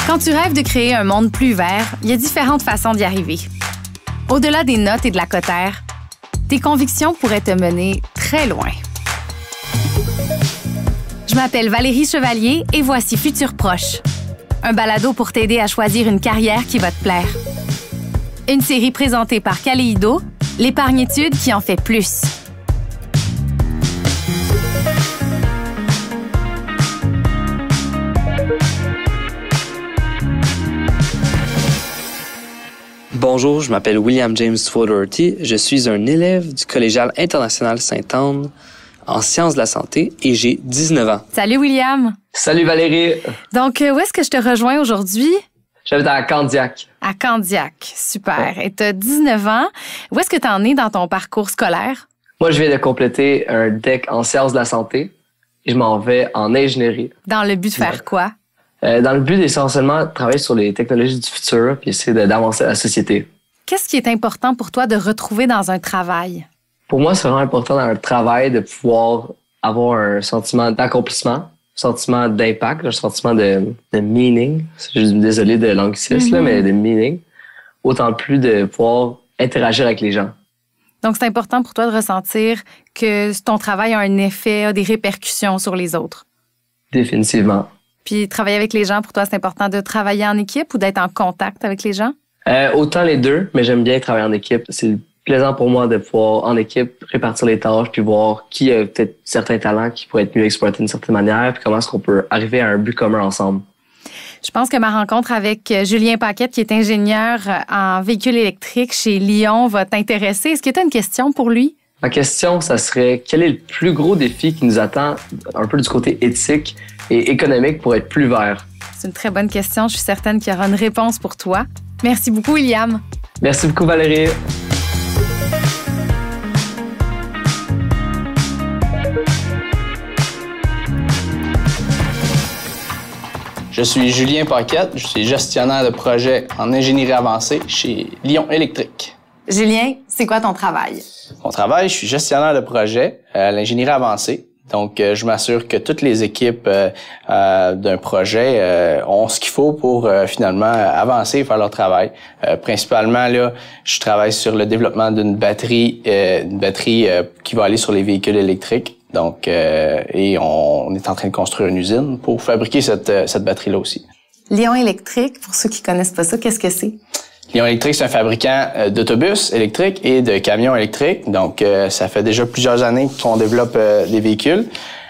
Quand tu rêves de créer un monde plus vert, il y a différentes façons d'y arriver. Au-delà des notes et de la cotère, tes convictions pourraient te mener très loin. Je m'appelle Valérie Chevalier et voici Futur Proche, un balado pour t'aider à choisir une carrière qui va te plaire. Une série présentée par Caléido, l'épargne-études qui en fait plus. Bonjour, je m'appelle William James Fodorty. Je suis un élève du Collégial international Sainte-Anne en sciences de la santé et j'ai 19 ans. Salut William! Salut Valérie! Donc, où est-ce que je te rejoins aujourd'hui? J'habite à Candiac. À Candiac, super. Et tu as 19 ans. Où est-ce que tu en es dans ton parcours scolaire? Moi, je viens de compléter un DEC en sciences de la santé et je m'en vais en ingénierie. Dans le but de faire quoi? Dans le but d'essentiellement travailler sur les technologies du futur puis essayer d'avancer la société. Qu'est-ce qui est important pour toi de retrouver dans un travail? Pour moi, c'est vraiment important dans le travail de pouvoir avoir un sentiment d'accomplissement, un sentiment d'impact, un sentiment de meaning. Je suis désolé de l'anglicisme, là, mais de meaning. Autant plus de pouvoir interagir avec les gens. Donc, c'est important pour toi de ressentir que ton travail a un effet, a des répercussions sur les autres. Définitivement. Puis, travailler avec les gens, pour toi, c'est important de travailler en équipe ou d'être en contact avec les gens? Autant les deux, mais j'aime bien travailler en équipe. C'est plaisant pour moi de pouvoir, en équipe, répartir les tâches puis voir qui a peut-être certains talents qui pourraient être mieux exploités d'une certaine manière puis comment est-ce qu'on peut arriver à un but commun ensemble. Je pense que ma rencontre avec Julien Paquette, qui est ingénieur en véhicules électriques chez Lyon, va t'intéresser. Est-ce que tu as une question pour lui? Ma question, ça serait quel est le plus gros défi qui nous attend un peu du côté éthique et économique pour être plus vert? C'est une très bonne question. Je suis certaine qu'il y aura une réponse pour toi. Merci beaucoup, William. Merci beaucoup, Valérie. Je suis Julien Paquette, je suis gestionnaire de projet en ingénierie avancée chez Lyon Électrique. Julien, c'est quoi ton travail? Mon travail, je suis gestionnaire de projet à l'ingénierie avancée. Donc, je m'assure que toutes les équipes d'un projet ont ce qu'il faut pour finalement avancer et faire leur travail. Principalement, là, je travaille sur le développement d'une batterie qui va aller sur les véhicules électriques. Donc, et on est en train de construire une usine pour fabriquer cette batterie-là aussi. Lyon Électrique, pour ceux qui connaissent pas ça, qu'est-ce que c'est? Lyon Électrique, c'est un fabricant d'autobus électriques et de camions électriques. Donc, ça fait déjà plusieurs années qu'on développe des véhicules.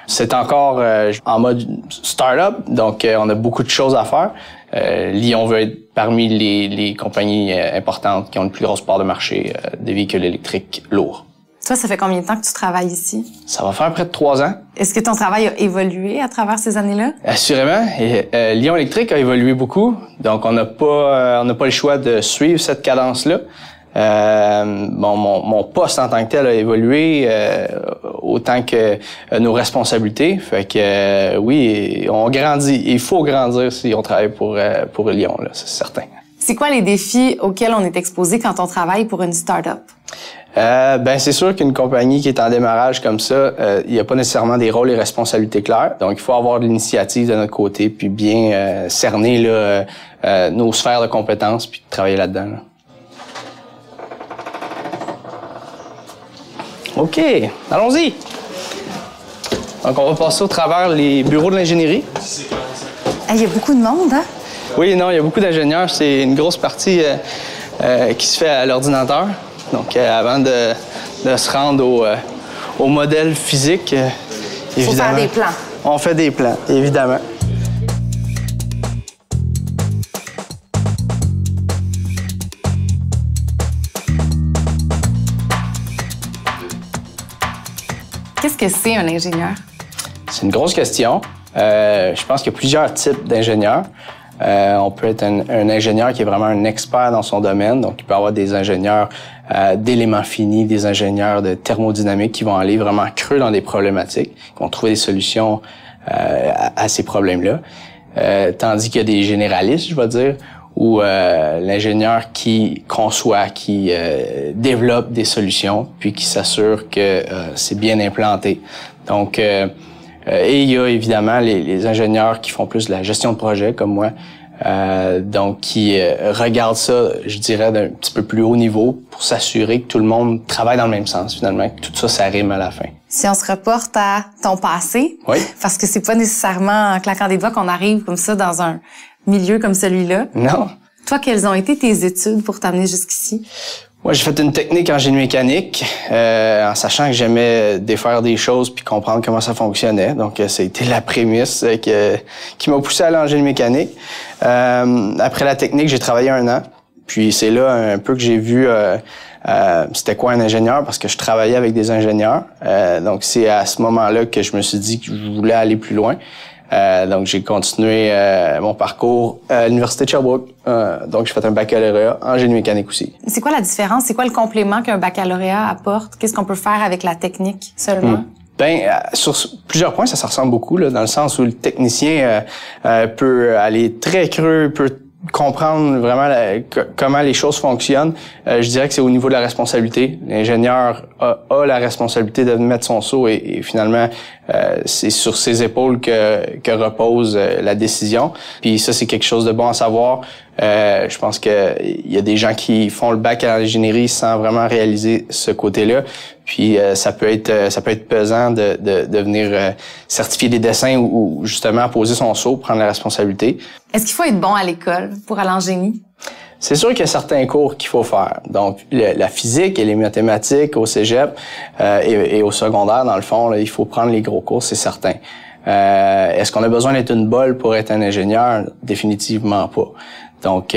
C'est encore en mode start-up, donc on a beaucoup de choses à faire. Lyon veut être parmi les compagnies importantes qui ont une plus grosse part de marché des véhicules électriques lourds. Toi, ça fait combien de temps que tu travailles ici? Ça va faire près de 3 ans. Est-ce que ton travail a évolué à travers ces années-là? Assurément. Et, Lyon Électrique a évolué beaucoup. Donc, on n'a pas le choix de suivre cette cadence-là. Mon poste en tant que tel a évolué autant que nos responsabilités. Fait que oui, on grandit. Il faut grandir si on travaille pour Lyon, là, c'est certain. C'est quoi les défis auxquels on est exposé quand on travaille pour une start-up? C'est sûr qu'une compagnie qui est en démarrage comme ça, il n'y a pas nécessairement des rôles et responsabilités clairs. Donc, il faut avoir de l'initiative de notre côté, puis bien cerner là, nos sphères de compétences, puis travailler là-dedans. Là. OK, allons-y. Donc, on va passer au travers les bureaux de l'ingénierie. Il y a beaucoup de monde, hein? Oui, non, il y a beaucoup d'ingénieurs. C'est une grosse partie qui se fait à l'ordinateur. Donc, avant de se rendre au modèle physique, évidemment... Il faut faire des plans. On fait des plans, évidemment. Qu'est-ce que c'est un ingénieur? C'est une grosse question. Je pense qu'il y a plusieurs types d'ingénieurs. On peut être un ingénieur qui est vraiment un expert dans son domaine. Donc, il peut y avoir des ingénieurs d'éléments finis, des ingénieurs de thermodynamique qui vont aller vraiment creux dans des problématiques, qui vont trouver des solutions à ces problèmes-là. Tandis qu'il y a des généralistes, je vais dire, ou l'ingénieur qui conçoit, qui développe des solutions, puis qui s'assure que c'est bien implanté. Donc, et il y a évidemment les ingénieurs qui font plus de la gestion de projet, comme moi, donc qui regarde ça, je dirais, d'un petit peu plus haut niveau pour s'assurer que tout le monde travaille dans le même sens, finalement, que tout ça, ça rime à la fin. Si on se reporte à ton passé, oui. Parce que c'est pas nécessairement en claquant des doigts qu'on arrive comme ça dans un milieu comme celui-là. Non. Toi, quelles ont été tes études pour t'amener jusqu'ici? Moi, j'ai fait une technique en génie mécanique, en sachant que j'aimais défaire des choses puis comprendre comment ça fonctionnait. Donc, ça a été la prémisse qui m'a poussé à aller en génie mécanique. Après la technique, j'ai travaillé 1 an. Puis c'est là un peu que j'ai vu c'était quoi un ingénieur, parce que je travaillais avec des ingénieurs. Donc, c'est à ce moment-là que je me suis dit que je voulais aller plus loin. Donc, j'ai continué mon parcours à l'Université de Sherbrooke. Donc, j'ai fait un baccalauréat en génie mécanique aussi. C'est quoi la différence? C'est quoi le complément qu'un baccalauréat apporte? Qu'est-ce qu'on peut faire avec la technique seulement? Sur plusieurs points, ça se ressemble beaucoup, là, dans le sens où le technicien peut aller très creux, peut comprendre vraiment comment les choses fonctionnent. Je dirais que c'est au niveau de la responsabilité. L'ingénieur a la responsabilité de mettre son seau et finalement, c'est sur ses épaules que repose la décision. Puis ça, c'est quelque chose de bon à savoir. Je pense que il y a des gens qui font le bac en ingénierie sans vraiment réaliser ce côté-là. Puis ça peut être pesant de venir certifier des dessins ou justement poser son seau, prendre la responsabilité. Est-ce qu'il faut être bon à l'école pour aller en génie? C'est sûr qu'il y a certains cours qu'il faut faire. Donc, la physique et les mathématiques au cégep et au secondaire, dans le fond, là, il faut prendre les gros cours, c'est certain. Est-ce qu'on a besoin d'être une bolle pour être un ingénieur? Définitivement pas. Donc,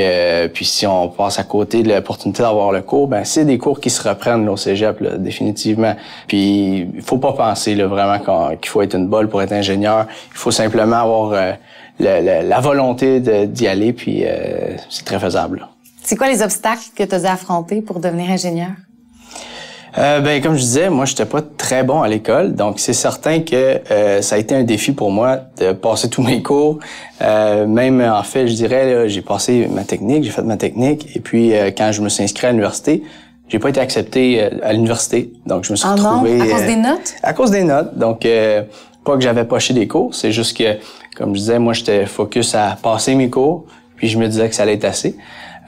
puis si on passe à côté de l'opportunité d'avoir le cours, ben c'est des cours qui se reprennent là, au cégep, là, définitivement. Puis, il faut pas penser là, vraiment qu'il faut être une bolle pour être ingénieur. Il faut simplement avoir la volonté d'y aller, puis c'est très faisable. Là. C'est quoi les obstacles que tu as dû affronter pour devenir ingénieur? Comme je disais, moi, j'étais pas très bon à l'école, donc c'est certain que ça a été un défi pour moi de passer tous mes cours. Même, en fait, je dirais, là, j'ai passé ma technique, j'ai fait ma technique, et puis quand je me suis inscrit à l'université, j'ai pas été accepté à l'université, donc je me suis retrouvé... Non, à cause des notes? À cause des notes, donc pas que j'avais poché des cours, c'est juste que, comme je disais, moi, j'étais focus à passer mes cours, puis je me disais que ça allait être assez.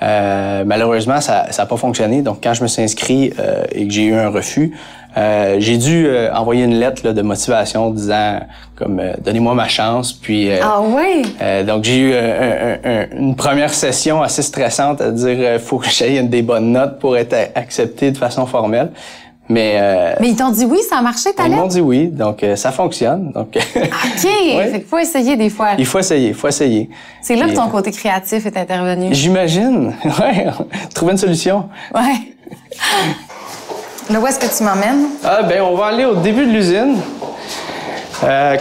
Malheureusement, ça a pas fonctionné. Donc, quand je me suis inscrit et que j'ai eu un refus, j'ai dû envoyer une lettre là, de motivation disant comme donnez-moi ma chance. Puis ah oui. Donc j'ai eu une première session assez stressante à dire faut que j'aie des bonnes notes pour être accepté de façon formelle. Mais ils t'ont dit oui, ça a marché ta lettre? Ils m'ont dit oui, donc ça fonctionne. Donc OK, ouais. Fait qu'il faut essayer des fois. Il faut essayer. C'est là que ton côté créatif est intervenu. J'imagine. Ouais, trouver une solution. Ouais. Là, où est-ce que tu m'emmènes? On va aller au début de l'usine.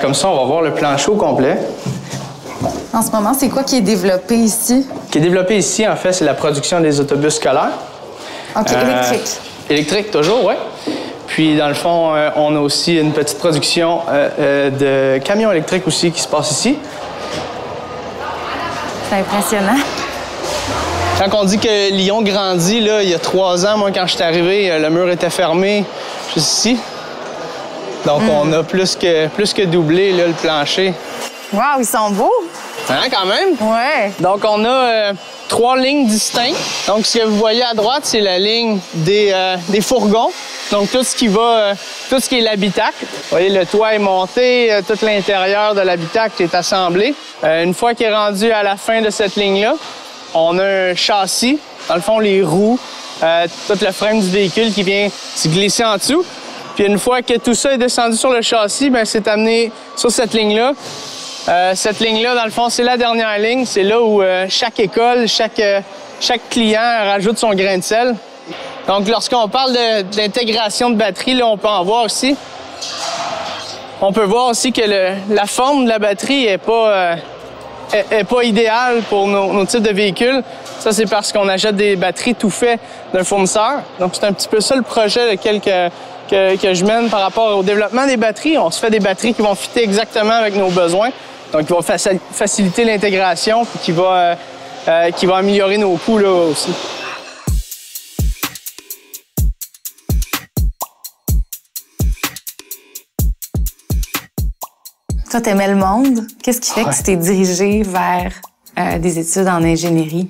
Comme ça, on va voir le plancher au complet. En ce moment, c'est quoi qui est développé ici? Qui est développé ici, en fait, c'est la production des autobus scolaires. OK, électrique. Électrique, toujours, oui. Puis, dans le fond, on a aussi une petite production de camions électriques aussi qui se passe ici. C'est impressionnant. Quand on dit que Lyon grandit, là, il y a 3 ans, moi, quand je suis arrivé, le mur était fermé juste ici. Donc, on a plus que doublé là, le plancher. Wow, ils sont beaux! Hein, quand même? Ouais. Donc, on a 3 lignes distinctes. Donc, ce que vous voyez à droite, c'est la ligne des fourgons. Donc, tout ce qui est l'habitacle. Vous voyez, le toit est monté, tout l'intérieur de l'habitacle est assemblé. Une fois qu'il est rendu à la fin de cette ligne-là, on a un châssis. Dans le fond, les roues, tout le frame du véhicule qui vient se glisser en dessous. Puis, une fois que tout ça est descendu sur le châssis, bien, c'est amené sur cette ligne-là. Cette ligne-là, dans le fond, c'est la dernière ligne. C'est là où chaque école, chaque client rajoute son grain de sel. Donc, lorsqu'on parle d'intégration de batterie, là, on peut en voir aussi. On peut voir aussi que la forme de la batterie est pas idéale pour nos types de véhicules. Ça, c'est parce qu'on achète des batteries tout faites d'un fournisseur. Donc, c'est un petit peu ça le projet que je mène par rapport au développement des batteries. On se fait des batteries qui vont fitter exactement avec nos besoins. Donc, qui vont faciliter l'intégration puis qui va améliorer nos coûts là aussi. Toi, t'aimais le monde. Qu'est-ce qui fait que tu t'es dirigé vers des études en ingénierie?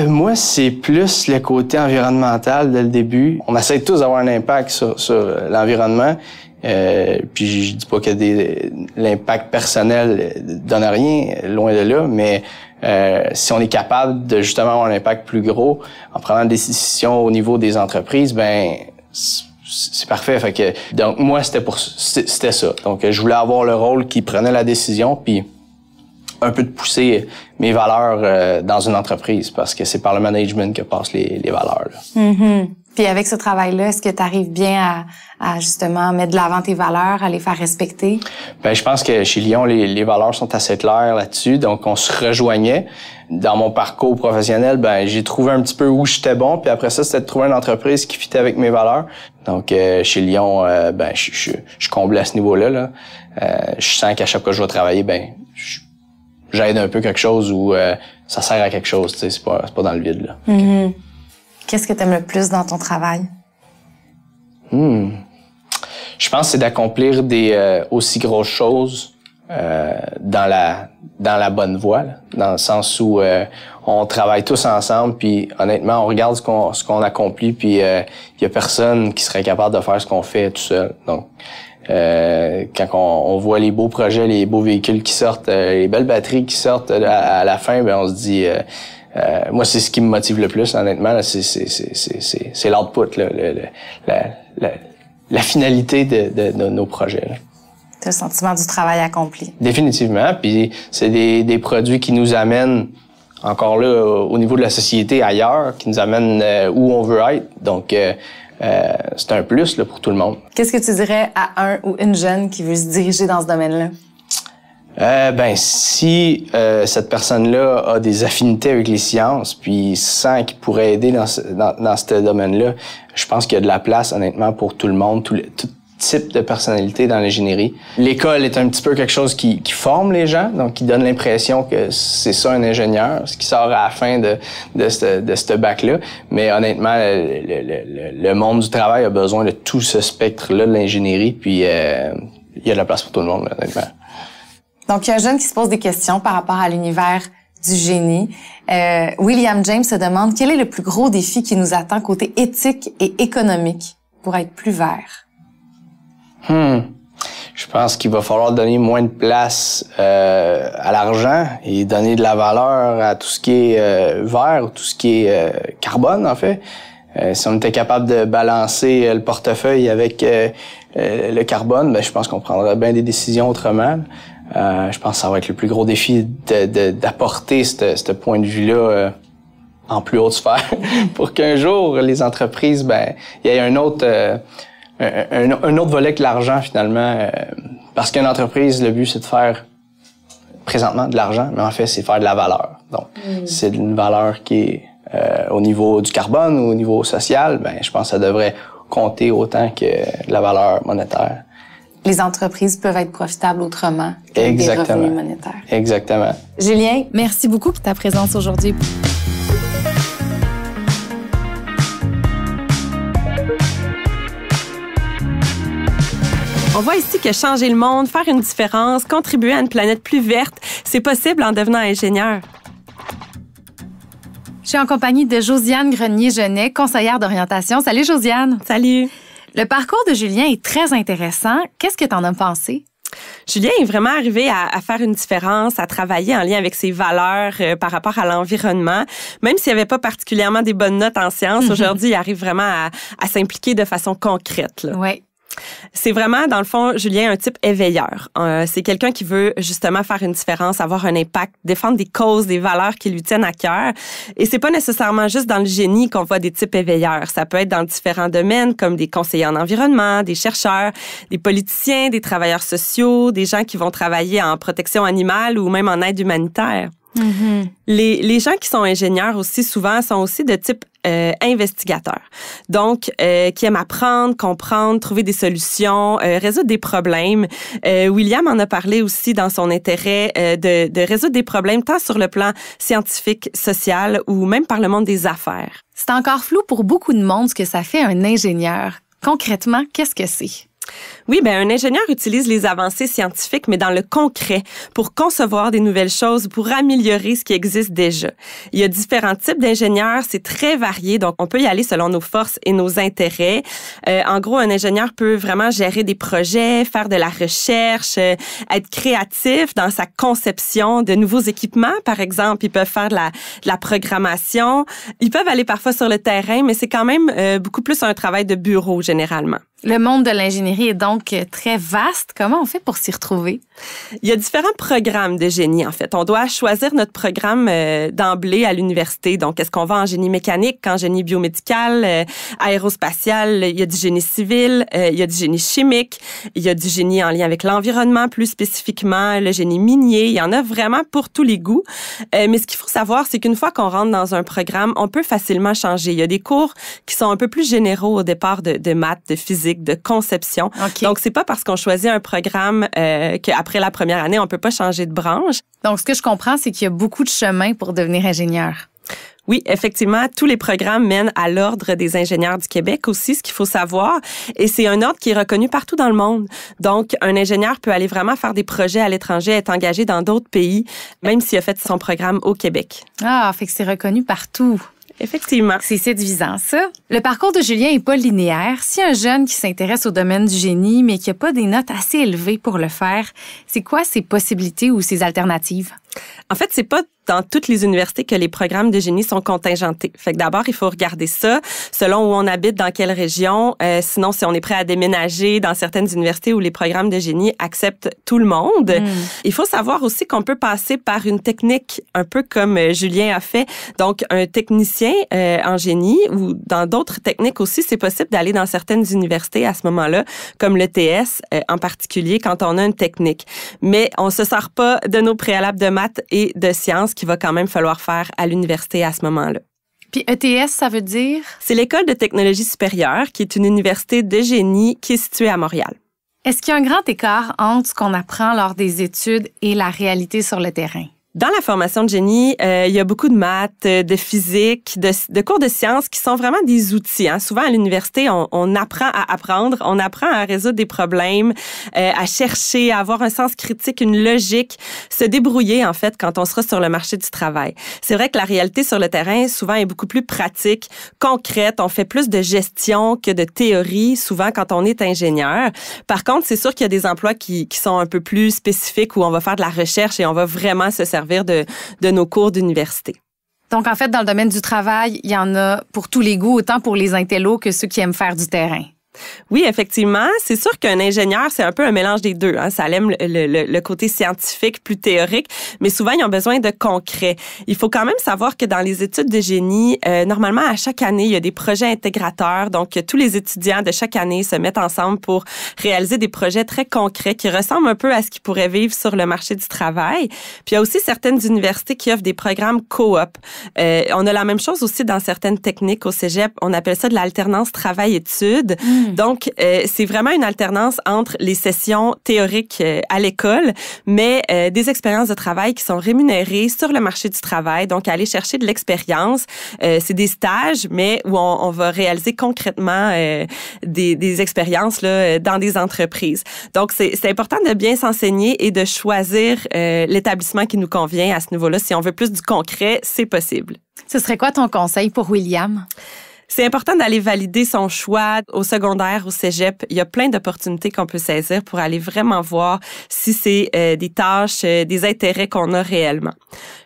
Moi, c'est plus le côté environnemental dès le début. On essaie tous d'avoir un impact sur l'environnement. Puis je dis pas que l'impact personnel donne rien, loin de là, mais si on est capable de justement avoir un impact plus gros en prenant des décisions au niveau des entreprises, ben c'est parfait. Fait que donc moi c'était ça. Donc je voulais avoir le rôle qui prenait la décision, puis un peu de pousser mes valeurs dans une entreprise, parce que c'est par le management que passent les valeurs. Là. Mm-hmm. Puis avec ce travail-là, est-ce que tu arrives bien à justement mettre de l'avant tes valeurs, à les faire respecter? Ben, je pense que chez Lyon, les valeurs sont assez claires là-dessus, donc on se rejoignait. Dans mon parcours professionnel, ben j'ai trouvé un petit peu où j'étais bon, puis après ça, c'était de trouver une entreprise qui fitait avec mes valeurs. Donc chez Lyon, ben je comblais à ce niveau-là. Là. Je sens qu'à chaque fois que je vais travailler, ben j'aide un peu quelque chose ou ça sert à quelque chose, tu sais, c'est pas dans le vide là. Mm-hmm. Qu'est-ce que tu aimes le plus dans ton travail? Je pense que c'est d'accomplir des aussi grosses choses dans la bonne voie, là, dans le sens où on travaille tous ensemble, puis honnêtement, on regarde ce qu'on accomplit, puis il y a personne qui serait capable de faire ce qu'on fait tout seul. Donc quand on voit les beaux projets, les beaux véhicules qui sortent, les belles batteries qui sortent à la fin, ben on se dit moi c'est ce qui me motive le plus, honnêtement, là, c'est l'output, la finalité de nos projets. Là. T'as le sentiment du travail accompli. Définitivement, puis c'est des produits qui nous amènent encore là au niveau de la société ailleurs, qui nous amènent où on veut être. Donc c'est un plus là, pour tout le monde. Qu'est-ce que tu dirais à un ou une jeune qui veut se diriger dans ce domaine-là? Ben si cette personne-là a des affinités avec les sciences, puis sent qu'il pourrait aider dans ce domaine-là, je pense qu'il y a de la place, honnêtement, pour tout le monde, tout type de personnalité dans l'ingénierie. L'école est un petit peu quelque chose qui forme les gens, donc qui donne l'impression que c'est ça un ingénieur, ce qui sort à la fin de ce bac-là. Mais honnêtement, le monde du travail a besoin de tout ce spectre-là de l'ingénierie, puis il y a de la place pour tout le monde, honnêtement. Donc, il y a un jeune qui se pose des questions par rapport à l'univers du génie. William James se demande quel est le plus gros défi qui nous attend côté éthique et économique pour être plus vert. Je pense qu'il va falloir donner moins de place à l'argent et donner de la valeur à tout ce qui est vert, tout ce qui est carbone, en fait. Si on était capable de balancer le portefeuille avec le carbone, ben, je pense qu'on prendrait bien des décisions autrement. Je pense que ça va être le plus gros défi d'apporter ce point de vue-là en plus haute sphère pour qu'un jour, les entreprises, ben, il y ait un autre volet que l'argent, finalement. Parce qu'une entreprise, le but, c'est de faire présentement de l'argent, mais en fait, c'est faire de la valeur. Donc, c'est une valeur qui est au niveau du carbone ou au niveau social, ben, je pense que ça devrait compter autant que la valeur monétaire. Les entreprises peuvent être profitables autrement que des revenus monétaires. Exactement. Julien, merci beaucoup pour ta présence aujourd'hui. On voit ici que changer le monde, faire une différence, contribuer à une planète plus verte, c'est possible en devenant ingénieur. Je suis en compagnie de Josiane Grenier-Genet, conseillère d'orientation. Salut Josiane. Salut. Le parcours de Julien est très intéressant. Qu'est-ce que tu en as pensé? Julien est vraiment arrivé à faire une différence, à travailler en lien avec ses valeurs par rapport à l'environnement. Même s'il n'y avait pas particulièrement des bonnes notes en sciences, aujourd'hui, il arrive vraiment à s'impliquer de façon concrète. Oui. C'est vraiment, dans le fond, Julien, un type éveilleur. C'est quelqu'un qui veut justement faire une différence, avoir un impact, défendre des causes, des valeurs qui lui tiennent à cœur. Et c'est pas nécessairement juste dans le génie qu'on voit des types éveilleurs. Ça peut être dans différents domaines, comme des conseillers en environnement, des chercheurs, des politiciens, des travailleurs sociaux, des gens qui vont travailler en protection animale ou même en aide humanitaire. Les gens qui sont ingénieurs aussi souvent sont aussi de type investigateurs. Donc, qui aiment apprendre, comprendre, trouver des solutions, résoudre des problèmes. William en a parlé aussi dans son intérêt de résoudre des problèmes tant sur le plan scientifique, social ou même par le monde des affaires. C'est encore flou pour beaucoup de monde ce que ça fait un ingénieur. Concrètement, qu'est-ce que c'est? Oui, un ingénieur utilise les avancées scientifiques, mais dans le concret, pour concevoir des nouvelles choses, pour améliorer ce qui existe déjà. Il y a différents types d'ingénieurs, c'est très varié, donc on peut y aller selon nos forces et nos intérêts. En gros, un ingénieur peut vraiment gérer des projets, faire de la recherche, être créatif dans sa conception de nouveaux équipements, par exemple. Ils peuvent faire de la programmation. Ils peuvent aller parfois sur le terrain, mais c'est quand même beaucoup plus un travail de bureau, généralement. Le monde de l'ingénierie est donc très vaste. Comment on fait pour s'y retrouver? Il y a différents programmes de génie, en fait. On doit choisir notre programme d'emblée à l'université. Donc, est-ce qu'on va en génie mécanique, en génie biomédical, aérospatial? Il y a du génie civil, il y a du génie chimique, il y a du génie en lien avec l'environnement, plus spécifiquement, le génie minier. Il y en a vraiment pour tous les goûts. Mais ce qu'il faut savoir, c'est qu'une fois qu'on rentre dans un programme, on peut facilement changer. Il y a des cours qui sont un peu plus généraux au départ de maths, de physique, de conception. Okay. Donc, c'est pas parce qu'on choisit un programme qu'après la première année, on peut pas changer de branche. Donc, ce que je comprends, c'est qu'il y a beaucoup de chemins pour devenir ingénieur. Oui, effectivement, tous les programmes mènent à l'Ordre des ingénieurs du Québec aussi, ce qu'il faut savoir. Et c'est un ordre qui est reconnu partout dans le monde. Donc, un ingénieur peut aller vraiment faire des projets à l'étranger, être engagé dans d'autres pays, même s'il a fait son programme au Québec. Ah, fait que c'est reconnu partout. Effectivement. C'est séduisant, ça. Le parcours de Julien est pas linéaire. Si un jeune qui s'intéresse au domaine du génie, mais qui a pas des notes assez élevées pour le faire, c'est quoi ses possibilités ou ses alternatives? En fait, c'est pas dans toutes les universités que les programmes de génie sont contingentés. Fait que d'abord, il faut regarder ça selon où on habite, dans quelle région. Sinon, si on est prêt à déménager dans certaines universités où les programmes de génie acceptent tout le monde. Il faut savoir aussi qu'on peut passer par une technique un peu comme Julien a fait. Donc, un technicien en génie ou dans d'autres techniques aussi, c'est possible d'aller dans certaines universités à ce moment-là, comme l'ETS en particulier, quand on a une technique. Mais on se sert pas de nos préalables de maths et de sciences qu'il va quand même falloir faire à l'université à ce moment-là. Puis ETS, ça veut dire? C'est l'École de technologie supérieure, qui est une université de génie qui est située à Montréal. Est-ce qu'il y a un grand écart entre ce qu'on apprend lors des études et la réalité sur le terrain? Dans la formation de génie, il y a beaucoup de maths, de physique, de cours de sciences qui sont vraiment des outils. Hein. Souvent, à l'université, on apprend à apprendre, on apprend à résoudre des problèmes, à chercher, à avoir un sens critique, une logique, se débrouiller, en fait, quand on sera sur le marché du travail. C'est vrai que la réalité sur le terrain, souvent, est beaucoup plus pratique, concrète. On fait plus de gestion que de théorie, souvent, quand on est ingénieur. Par contre, c'est sûr qu'il y a des emplois qui sont un peu plus spécifiques où on va faire de la recherche et on va vraiment se servir de nos cours d'université. Donc, en fait, dans le domaine du travail, il y en a pour tous les goûts, autant pour les intellos que ceux qui aiment faire du terrain. Oui, effectivement. C'est sûr qu'un ingénieur, c'est un peu un mélange des deux. Hein. Ça aime le côté scientifique, plus théorique, mais souvent, ils ont besoin de concret. Il faut quand même savoir que dans les études de génie, normalement, à chaque année, il y a des projets intégrateurs. Donc, tous les étudiants de chaque année se mettent ensemble pour réaliser des projets très concrets qui ressemblent un peu à ce qu'ils pourraient vivre sur le marché du travail. Puis, il y a aussi certaines universités qui offrent des programmes co-op. On a la même chose aussi dans certaines techniques au cégep. On appelle ça de l'alternance travail-études. Donc, c'est vraiment une alternance entre les sessions théoriques à l'école, mais des expériences de travail qui sont rémunérées sur le marché du travail. Donc, aller chercher de l'expérience. C'est des stages, mais où on va réaliser concrètement des expériences là, dans des entreprises. Donc, c'est important de bien s'enseigner et de choisir l'établissement qui nous convient à ce niveau-là. Si on veut plus du concret, c'est possible. Ce serait quoi ton conseil pour William? C'est important d'aller valider son choix au secondaire, au cégep. Il y a plein d'opportunités qu'on peut saisir pour aller vraiment voir si c'est des tâches, des intérêts qu'on a réellement.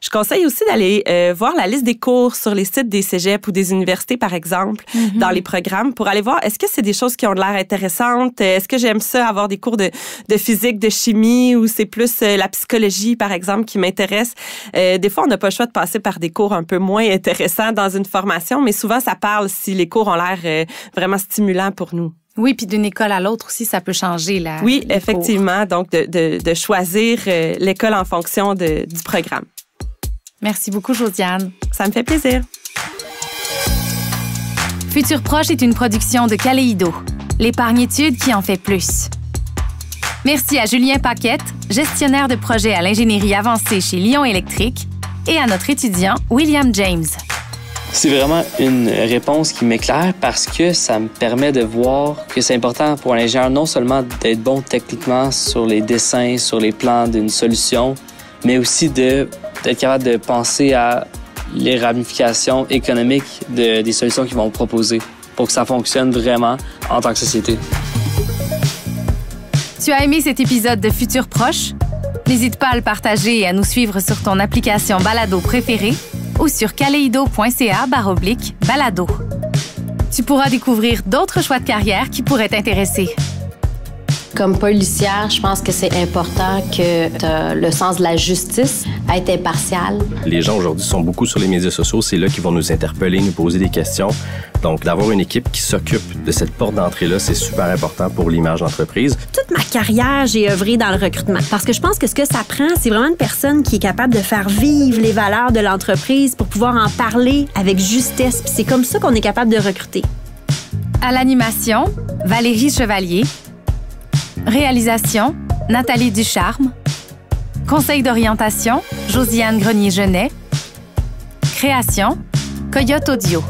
Je conseille aussi d'aller voir la liste des cours sur les sites des cégeps ou des universités, par exemple, dans les programmes, pour aller voir est-ce que c'est des choses qui ont de l'air intéressantes, est-ce que j'aime ça, avoir des cours de physique, de chimie, ou c'est plus la psychologie, par exemple, qui m'intéresse. Des fois, on n'a pas le choix de passer par des cours un peu moins intéressants dans une formation, mais souvent, ça parle si les cours ont l'air vraiment stimulants pour nous. Oui, puis d'une école à l'autre aussi, ça peut changer. Oui, effectivement. Donc, de choisir l'école en fonction du programme. Merci beaucoup, Josiane. Ça me fait plaisir. Futur Proche est une production de Caléido, l'épargne-études qui en fait plus. Merci à Julien Paquette, gestionnaire de projet à l'ingénierie avancée chez Lion Électrique, et à notre étudiant William James. C'est vraiment une réponse qui m'éclaire parce que ça me permet de voir que c'est important pour un ingénieur non seulement d'être bon techniquement sur les dessins, sur les plans d'une solution, mais aussi d'être capable de penser à les ramifications économiques des solutions qu'ils vont proposer pour que ça fonctionne vraiment en tant que société. Tu as aimé cet épisode de Futur Proche? N'hésite pas à le partager et à nous suivre sur ton application balado préférée ou sur kaleido.ca/balado. Tu pourras découvrir d'autres choix de carrière qui pourraient t'intéresser. Comme policière, je pense que c'est important que tu aies le sens de la justice, à être impartial. Les gens aujourd'hui sont beaucoup sur les médias sociaux. C'est là qu'ils vont nous interpeller, nous poser des questions. Donc, d'avoir une équipe qui s'occupe de cette porte d'entrée-là, c'est super important pour l'image d'entreprise. Toute ma carrière, j'ai œuvré dans le recrutement. Parce que je pense que ce que ça prend, c'est vraiment une personne qui est capable de faire vivre les valeurs de l'entreprise pour pouvoir en parler avec justesse. Puis c'est comme ça qu'on est capable de recruter. À l'animation, Valérie Chevalier. Réalisation, Nathalie Ducharme. Conseil d'orientation, Josiane Grenier-Genet. Création, Coyote Audio.